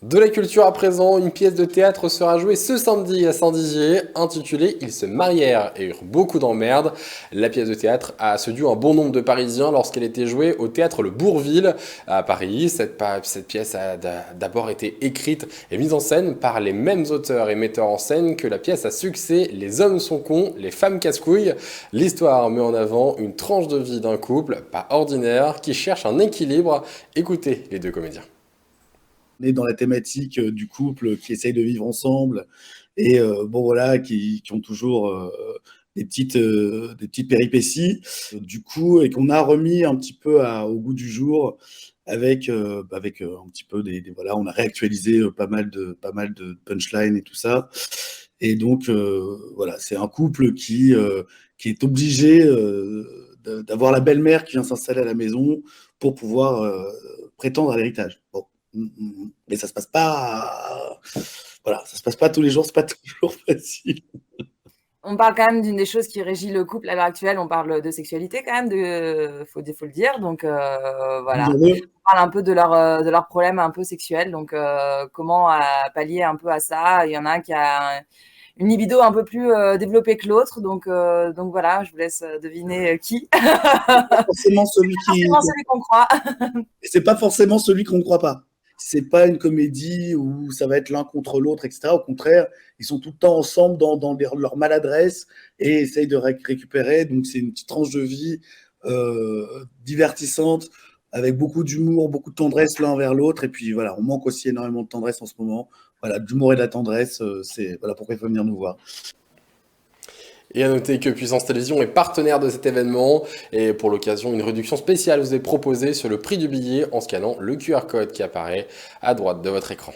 De la culture à présent, une pièce de théâtre sera jouée ce samedi à Saint-Dizier, intitulée Ils se marièrent et eurent beaucoup d'emmerdes. La pièce de théâtre a séduit un bon nombre de Parisiens lorsqu'elle était jouée au théâtre Le Bourville à Paris. Cette pièce a d'abord été écrite et mise en scène par les mêmes auteurs et metteurs en scène que la pièce à succès Les hommes sont cons, les femmes casse-couilles. L'histoire met en avant une tranche de vie d'un couple pas ordinaire qui cherche un équilibre. Écoutez les deux comédiens. On est dans la thématique du couple qui essaye de vivre ensemble et bon voilà, qui ont toujours des petites péripéties, du coup, et qu'on a remis un petit peu au goût du jour avec un petit peu voilà, on a réactualisé pas mal de punchlines et tout ça. Et donc voilà, c'est un couple qui est obligé d'avoir la belle-mère qui vient s'installer à la maison pour pouvoir prétendre à l'héritage. Bon. Mais ça se passe pas, voilà, ça se passe pas tous les jours, c'est pas toujours facile. On parle quand même d'une des choses qui régit le couple à l'heure actuelle. On parle de sexualité quand même, faut le dire. Donc voilà, on parle un peu de leurs problèmes un peu sexuels. Donc comment pallier un peu à ça. Il y en a un qui a une libido un peu plus développée que l'autre. Donc voilà, je vous laisse deviner qui. Forcément celui qui, forcément celui qu'on croit. c'est pas forcément celui qu'on ne croit pas. C'est pas une comédie où ça va être l'un contre l'autre, etc. Au contraire, ils sont tout le temps ensemble dans leur maladresse et essayent de récupérer. Donc c'est une petite tranche de vie divertissante, avec beaucoup d'humour, beaucoup de tendresse l'un vers l'autre. Et puis voilà, on manque aussi énormément de tendresse en ce moment. Voilà, d'humour et de la tendresse, c'est voilà pourquoi il faut venir nous voir. Et à noter que Puissance Télévision est partenaire de cet événement et pour l'occasion, une réduction spéciale vous est proposée sur le prix du billet en scannant le QR code qui apparaît à droite de votre écran.